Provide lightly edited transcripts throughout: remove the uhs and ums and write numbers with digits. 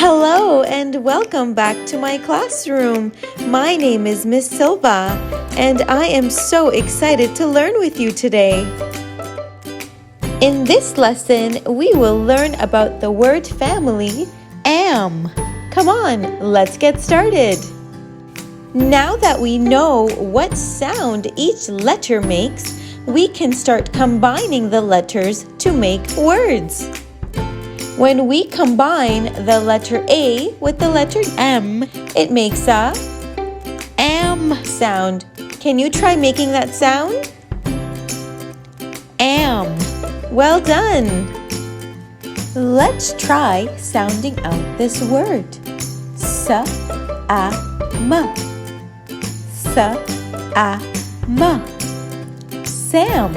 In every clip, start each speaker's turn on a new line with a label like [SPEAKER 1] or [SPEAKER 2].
[SPEAKER 1] Hello and welcome back to my classroom. My name is Miss Silva and I am so excited to learn with you today. In this lesson, we will learn about the word family, am. Come on, let's get started. Now that we know what sound each letter makes, we can start combining the letters to make words. When we combine the letter A with the letter M, it makes a am sound. Can you try making that sound? Am. Well done. Let's try sounding out this word. S-a-m. S-a-m. Sam.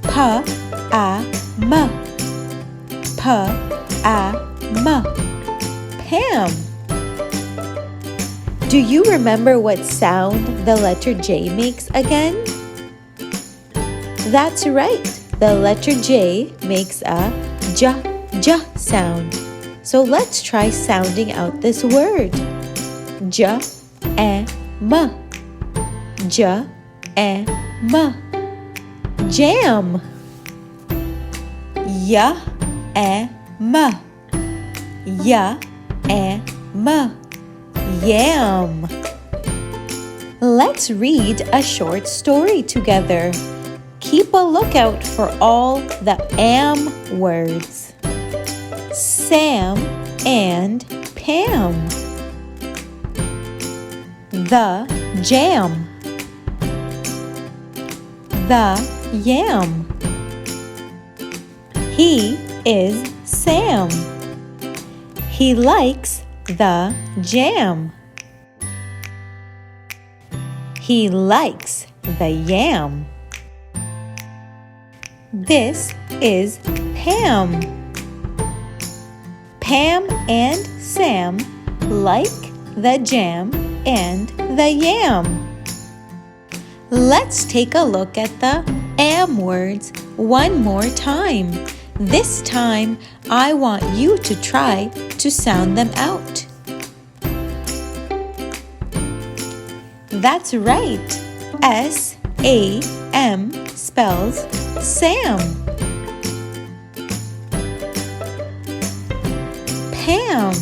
[SPEAKER 1] P-a-m. P-a-m. Pam. Do you remember what sound the letter J makes again? That's right. The letter J makes a J sound. So let's try sounding out this word. J-a-m. J-a-m. Jam. Ya-am. Ya-am. Yam. Let's read a short story together. Keep a lookout for all the am words. Sam and Pam. The jam. The yam. He is Sam. He likes the jam. He likes the yam. This is Pam. Pam and Sam like the jam and the yam. Let's take a look at the am words one more time. This time, I want you to try to sound them out. That's right. S-A-M spells Sam. Pam.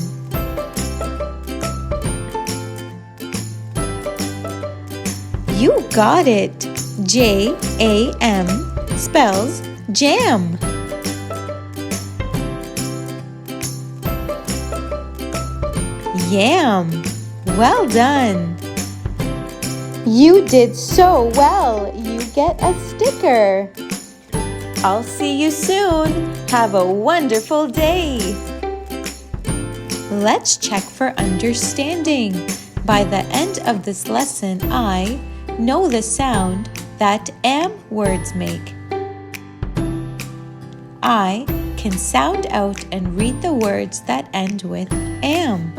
[SPEAKER 1] You got it. J-A-M spells jam. Yam. Well done. You did so well. You get a sticker. I'll see you soon. Have a wonderful day. Let's check for understanding. By the end of this lesson, I know the sound that am words make. I can sound out and read the words that end with am.